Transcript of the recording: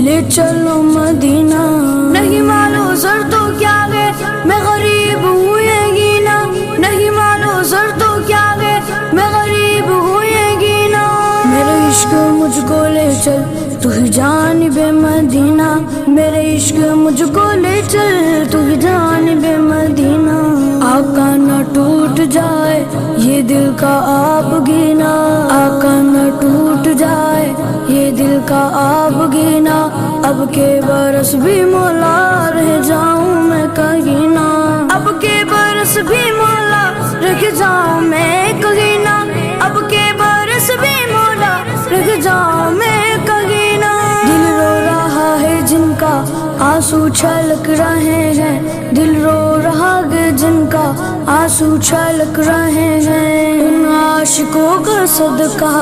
لے چلو مدینہ. نہیں مانو سر تو کیا گئے میں غریب ہوں یہ گینا. نہیں مانو سر تو کیا گئے میں غریب ہوں یہ گینا. میرے عشق مجھ کو لے چل تو ہی جانب مدینہ. میرے عشق مجھ کو لے چل تو ہی جانب مدینہ. آقا نہ ٹوٹ جائے یہ دل کا آپ گینا. آقا نہ ٹوٹ جائے یہ دل کا آپ گینا. اب کے برس بھی مولا رہ جاؤں میں کہیں نہ. اب کے برس بھی مولا رہ جاؤں میں کہیں نہ. اب کے برس بھی مولا رہ جاؤں میں کہیں نہ. دل رو رہا ہے جن کا آنسو چھلک رہے ہیں. دل رو رہا ہے جن کا آنسو چھلک رہے ہیں. ان عاشقوں کا صدقہ